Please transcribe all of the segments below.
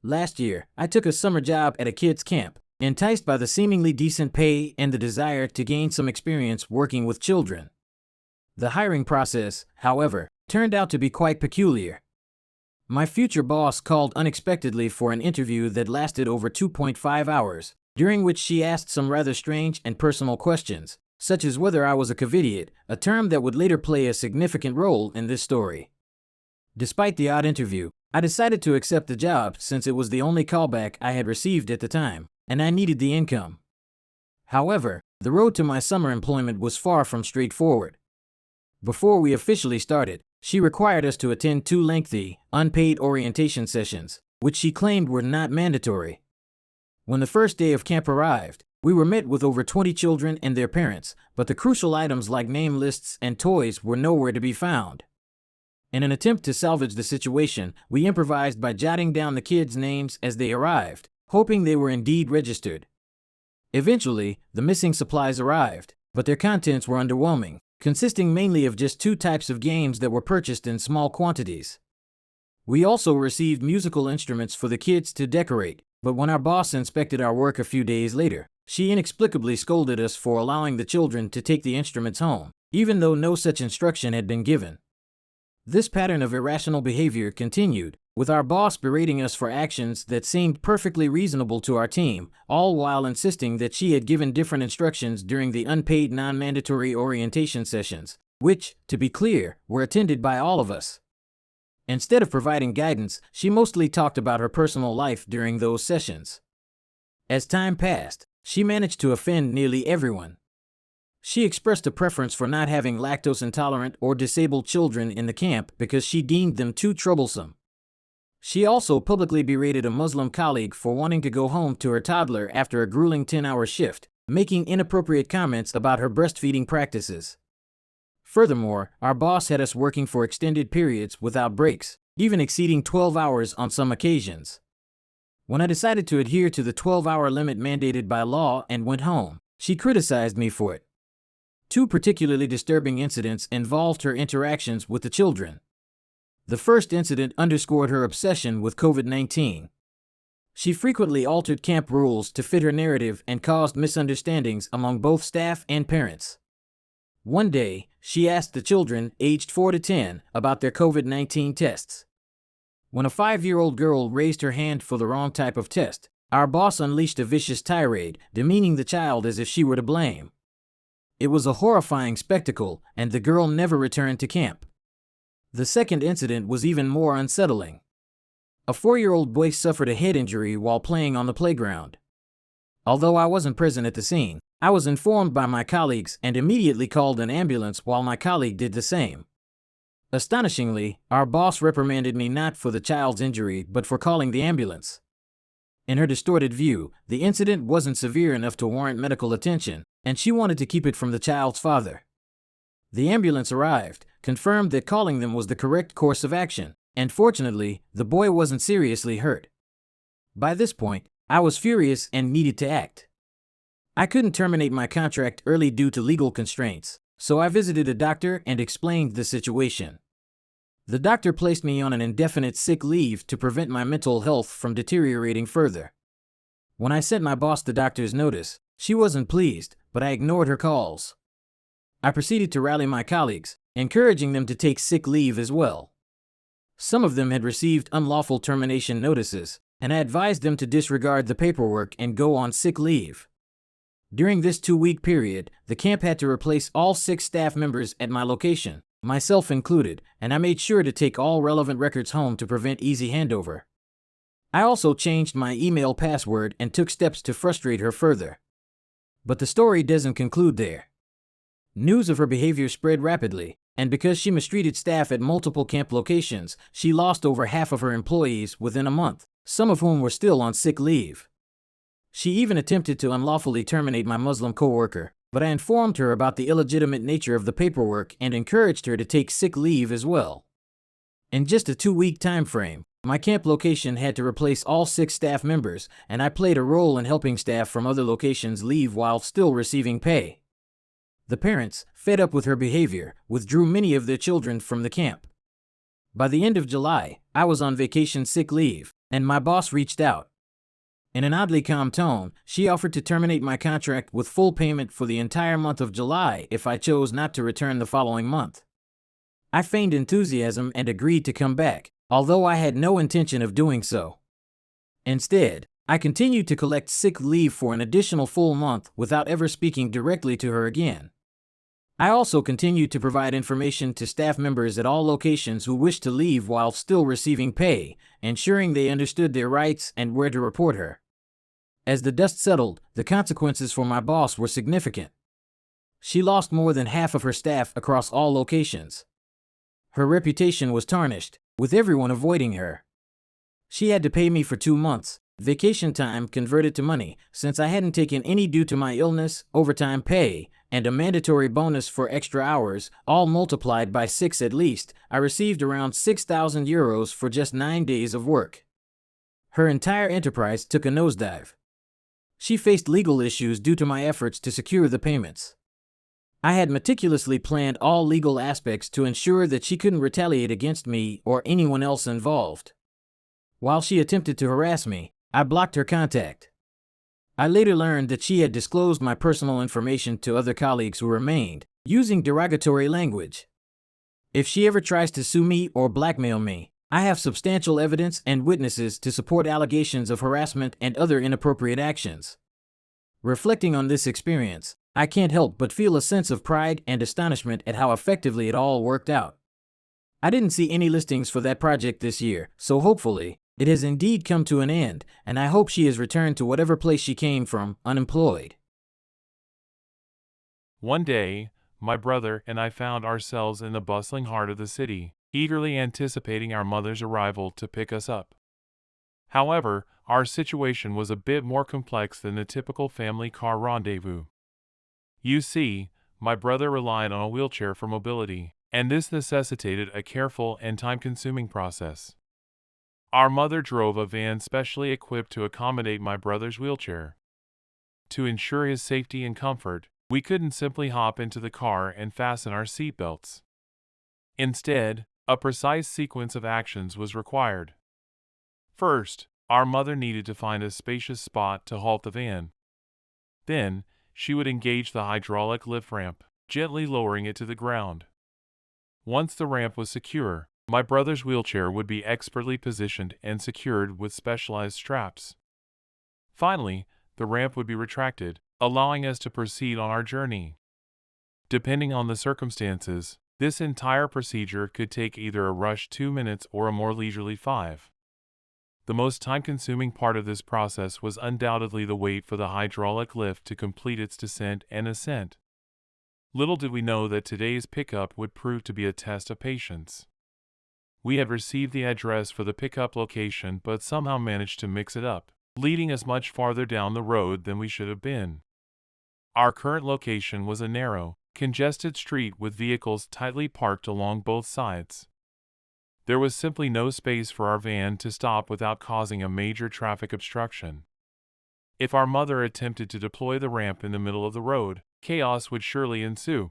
Last year, I took a summer job at a kids' camp, enticed by the seemingly decent pay and the desire to gain some experience working with children. The hiring process, however, turned out to be quite peculiar. My future boss called unexpectedly for an interview that lasted over 2.5 hours, during which she asked some rather strange and personal questions, such as whether I was a Kawaii, a term that would later play a significant role in this story. Despite the odd interview, I decided to accept the job since it was the only callback I had received at the time, and I needed the income. However, the road to my summer employment was far from straightforward. Before we officially started, she required us to attend 2 lengthy, unpaid orientation sessions, which she claimed were not mandatory. When the first day of camp arrived, we were met with over 20 children and their parents, but the crucial items like name lists and toys were nowhere to be found. In an attempt to salvage the situation, we improvised by jotting down the kids' names as they arrived, hoping they were indeed registered. Eventually, the missing supplies arrived, but their contents were underwhelming, consisting mainly of just 2 types of games that were purchased in small quantities. We also received musical instruments for the kids to decorate, but when our boss inspected our work a few days later, she inexplicably scolded us for allowing the children to take the instruments home, even though no such instruction had been given. This pattern of irrational behavior continued, with our boss berating us for actions that seemed perfectly reasonable to our team, all while insisting that she had given different instructions during the unpaid non-mandatory orientation sessions, which, to be clear, were attended by all of us. Instead of providing guidance, she mostly talked about her personal life during those sessions. As time passed, she managed to offend nearly everyone. She expressed a preference for not having lactose-intolerant or disabled children in the camp because she deemed them too troublesome. She also publicly berated a Muslim colleague for wanting to go home to her toddler after a grueling 10-hour shift, making inappropriate comments about her breastfeeding practices. Furthermore, our boss had us working for extended periods without breaks, even exceeding 12 hours on some occasions. When I decided to adhere to the 12-hour limit mandated by law and went home, she criticized me for it. 2 particularly disturbing incidents involved her interactions with the children. The first incident underscored her obsession with COVID-19. She frequently altered camp rules to fit her narrative and caused misunderstandings among both staff and parents. One day, she asked the children, aged 4 to 10, about their COVID-19 tests. When a 5-year-old girl raised her hand for the wrong type of test, our boss unleashed a vicious tirade, demeaning the child as if she were to blame. It was a horrifying spectacle, and the girl never returned to camp. The second incident was even more unsettling. A 4-year-old boy suffered a head injury while playing on the playground. Although I wasn't present at the scene, I was informed by my colleagues and immediately called an ambulance while my colleague did the same. Astonishingly, our boss reprimanded me not for the child's injury but for calling the ambulance. In her distorted view, the incident wasn't severe enough to warrant medical attention, and she wanted to keep it from the child's father. The ambulance arrived, confirmed that calling them was the correct course of action, and fortunately, the boy wasn't seriously hurt. By this point, I was furious and needed to act. I couldn't terminate my contract early due to legal constraints, so I visited a doctor and explained the situation. The doctor placed me on an indefinite sick leave to prevent my mental health from deteriorating further. When I sent my boss the doctor's notice, she wasn't pleased, but I ignored her calls. I proceeded to rally my colleagues, encouraging them to take sick leave as well. Some of them had received unlawful termination notices, and I advised them to disregard the paperwork and go on sick leave. During this 2-week period, the camp had to replace all 6 staff members at my location, myself included, and I made sure to take all relevant records home to prevent easy handover. I also changed my email password and took steps to frustrate her further. But the story doesn't conclude there. News of her behavior spread rapidly, and because she mistreated staff at multiple camp locations, she lost over half of her employees within a month, some of whom were still on sick leave. She even attempted to unlawfully terminate my Muslim coworker, but I informed her about the illegitimate nature of the paperwork and encouraged her to take sick leave as well. In just a 2-week time frame, my camp location had to replace all 6 staff members, and I played a role in helping staff from other locations leave while still receiving pay. The parents, fed up with her behavior, withdrew many of their children from the camp. By the end of July, I was on vacation sick leave, and my boss reached out. In an oddly calm tone, she offered to terminate my contract with full payment for the entire month of July if I chose not to return the following month. I feigned enthusiasm and agreed to come back, although I had no intention of doing so. Instead, I continued to collect sick leave for an additional full month without ever speaking directly to her again. I also continued to provide information to staff members at all locations who wished to leave while still receiving pay, ensuring they understood their rights and where to report her. As the dust settled, the consequences for my boss were significant. She lost more than half of her staff across all locations. Her reputation was tarnished, with everyone avoiding her. She had to pay me for 2 months, vacation time converted to money, since I hadn't taken any due to my illness, overtime pay, and a mandatory bonus for extra hours, all multiplied by 6 at least. I received around €6,000 for just 9 days of work. Her entire enterprise took a nosedive. She faced legal issues due to my efforts to secure the payments. I had meticulously planned all legal aspects to ensure that she couldn't retaliate against me or anyone else involved. While she attempted to harass me, I blocked her contact. I later learned that she had disclosed my personal information to other colleagues who remained, using derogatory language. If she ever tries to sue me or blackmail me, I have substantial evidence and witnesses to support allegations of harassment and other inappropriate actions. Reflecting on this experience, I can't help but feel a sense of pride and astonishment at how effectively it all worked out. I didn't see any listings for that project this year, so hopefully, it has indeed come to an end, and I hope she has returned to whatever place she came from, unemployed. One day, my brother and I found ourselves in the bustling heart of the city, eagerly anticipating our mother's arrival to pick us up. However, our situation was a bit more complex than the typical family car rendezvous. You see, my brother relied on a wheelchair for mobility, and this necessitated a careful and time-consuming process. Our mother drove a van specially equipped to accommodate my brother's wheelchair. To ensure his safety and comfort, we couldn't simply hop into the car and fasten our seatbelts. Instead, a precise sequence of actions was required. First, our mother needed to find a spacious spot to halt the van. Then, she would engage the hydraulic lift ramp, gently lowering it to the ground. Once the ramp was secure, my brother's wheelchair would be expertly positioned and secured with specialized straps. Finally, the ramp would be retracted, allowing us to proceed on our journey. Depending on the circumstances, this entire procedure could take either a rushed 2 minutes or a more leisurely 5. The most time-consuming part of this process was undoubtedly the wait for the hydraulic lift to complete its descent and ascent. Little did we know that today's pickup would prove to be a test of patience. We had received the address for the pickup location but somehow managed to mix it up, leading us much farther down the road than we should have been. Our current location was a narrow, congested street with vehicles tightly parked along both sides. There was simply no space for our van to stop without causing a major traffic obstruction. If our mother attempted to deploy the ramp in the middle of the road, chaos would surely ensue.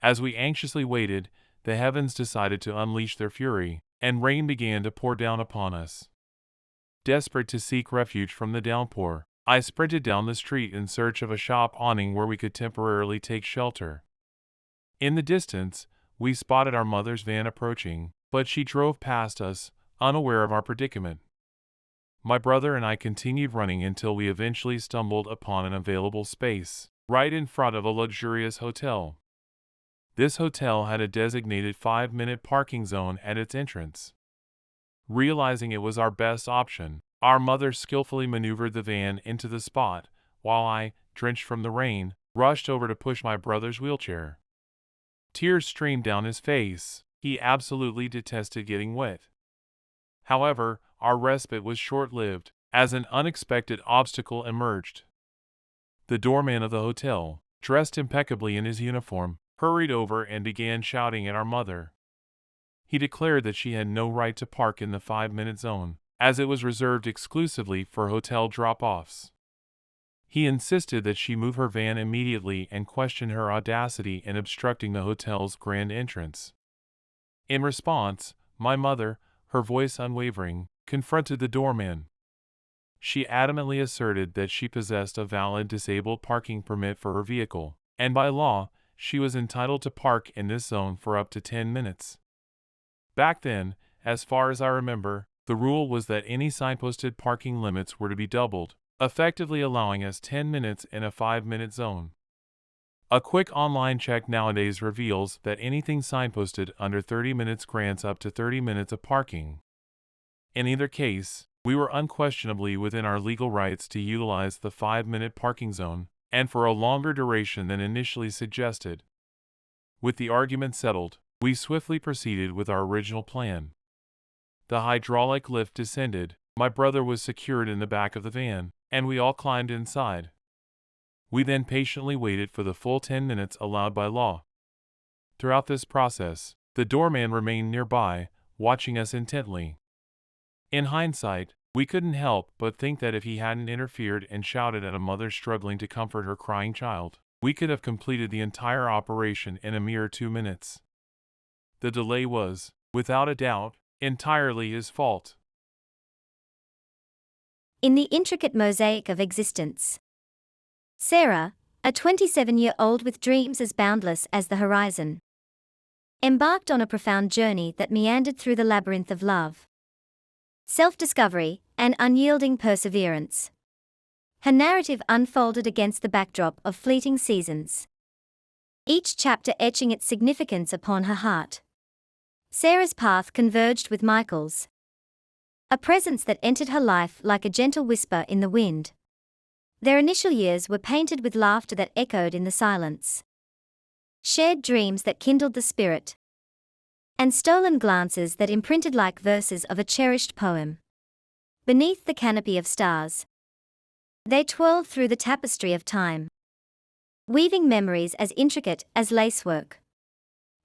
As we anxiously waited, the heavens decided to unleash their fury, and rain began to pour down upon us. Desperate to seek refuge from the downpour, I sprinted down the street in search of a shop awning where we could temporarily take shelter. In the distance, we spotted our mother's van approaching, but she drove past us, unaware of our predicament. My brother and I continued running until we eventually stumbled upon an available space, right in front of a luxurious hotel. This hotel had a designated 5-minute parking zone at its entrance. Realizing it was our best option, our mother skillfully maneuvered the van into the spot, while I, drenched from the rain, rushed over to push my brother's wheelchair. Tears streamed down his face. He absolutely detested getting wet. However, our respite was short-lived, as an unexpected obstacle emerged. The doorman of the hotel, dressed impeccably in his uniform, hurried over and began shouting at our mother. He declared that she had no right to park in the 5-minute zone, as it was reserved exclusively for hotel drop-offs. He insisted that she move her van immediately and questioned her audacity in obstructing the hotel's grand entrance. In response, my mother, her voice unwavering, confronted the doorman. She adamantly asserted that she possessed a valid disabled parking permit for her vehicle, and by law, she was entitled to park in this zone for up to 10 minutes. Back then, as far as I remember, the rule was that any signposted parking limits were to be doubled, effectively allowing us 10 minutes in a 5-minute zone. A quick online check nowadays reveals that anything signposted under 30 minutes grants up to 30 minutes of parking. In either case, we were unquestionably within our legal rights to utilize the 5-minute parking zone, and for a longer duration than initially suggested. With the argument settled, we swiftly proceeded with our original plan. The hydraulic lift descended, my brother was secured in the back of the van, and we all climbed inside. We then patiently waited for the full 10 minutes allowed by law. Throughout this process, the doorman remained nearby, watching us intently. In hindsight, we couldn't help but think that if he hadn't interfered and shouted at a mother struggling to comfort her crying child, we could have completed the entire operation in a mere 2 minutes. The delay was, without a doubt, entirely his fault. In the intricate mosaic of existence, Sarah, a 27-year-old with dreams as boundless as the horizon, embarked on a profound journey that meandered through the labyrinth of love, self-discovery, and unyielding perseverance. Her narrative unfolded against the backdrop of fleeting seasons, each chapter etching its significance upon her heart. Sarah's path converged with Michael's, a presence that entered her life like a gentle whisper in the wind. Their initial years were painted with laughter that echoed in the silence, shared dreams that kindled the spirit, and stolen glances that imprinted like verses of a cherished poem. Beneath the canopy of stars, they twirled through the tapestry of time, weaving memories as intricate as lacework.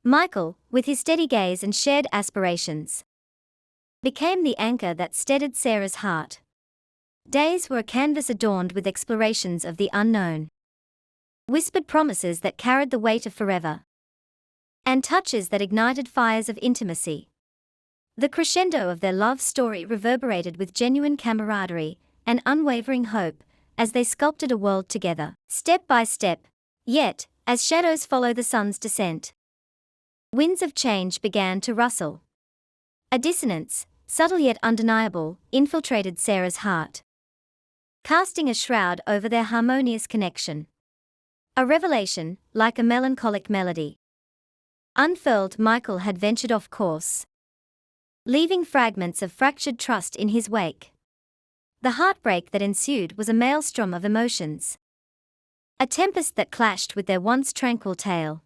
Michael, with his steady gaze and shared aspirations, became the anchor that steadied Sarah's heart. Days were a canvas adorned with explorations of the unknown, whispered promises that carried the weight of forever, and touches that ignited fires of intimacy. The crescendo of their love story reverberated with genuine camaraderie and unwavering hope as they sculpted a world together, step by step. Yet, as shadows follow the sun's descent, winds of change began to rustle. A dissonance, subtle yet undeniable, infiltrated Sarah's heart, casting a shroud over their harmonious connection. A revelation, like a melancholic melody, unfurled. Michael had ventured off course, leaving fragments of fractured trust in his wake. The heartbreak that ensued was a maelstrom of emotions, a tempest that clashed with their once tranquil tale.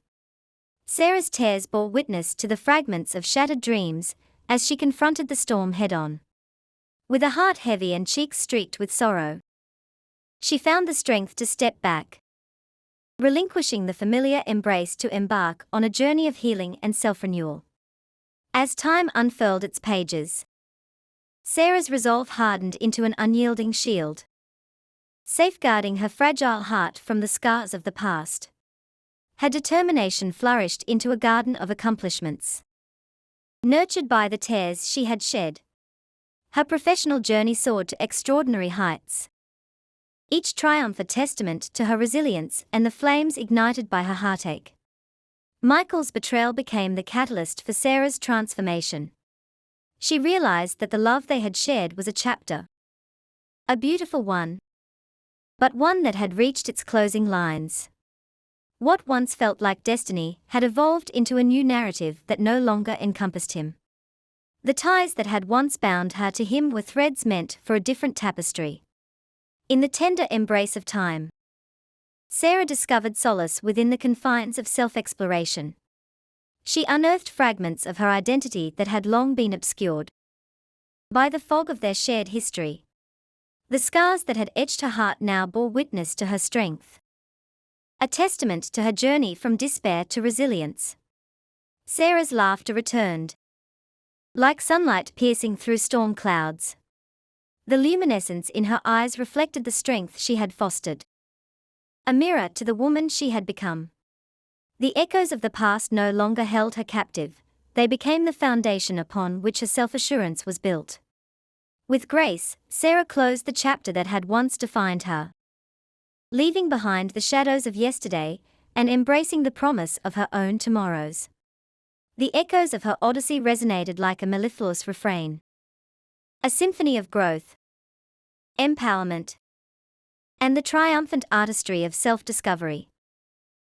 Sarah's tears bore witness to the fragments of shattered dreams as she confronted the storm head-on. With a heart heavy and cheeks streaked with sorrow, she found the strength to step back, relinquishing the familiar embrace to embark on a journey of healing and self-renewal. As time unfurled its pages, Sarah's resolve hardened into an unyielding shield, safeguarding her fragile heart from the scars of the past. Her determination flourished into a garden of accomplishments, nurtured by the tears she had shed. Her professional journey soared to extraordinary heights, each triumph a testament to her resilience and the flames ignited by her heartache. Michael's betrayal became the catalyst for Sarah's transformation. She realized that the love they had shared was a chapter, a beautiful one, but one that had reached its closing lines. What once felt like destiny had evolved into a new narrative that no longer encompassed him. The ties that had once bound her to him were threads meant for a different tapestry. In the tender embrace of time, Sarah discovered solace within the confines of self-exploration. She unearthed fragments of her identity that had long been obscured by the fog of their shared history. The scars that had etched her heart now bore witness to her strength, a testament to her journey from despair to resilience. Sarah's laughter returned, like sunlight piercing through storm clouds. The luminescence in her eyes reflected the strength she had fostered, a mirror to the woman she had become. The echoes of the past no longer held her captive, they became the foundation upon which her self-assurance was built. With grace, Sarah closed the chapter that had once defined her, leaving behind the shadows of yesterday and embracing the promise of her own tomorrows. The echoes of her odyssey resonated like a mellifluous refrain, a symphony of growth, empowerment, and the triumphant artistry of self-discovery.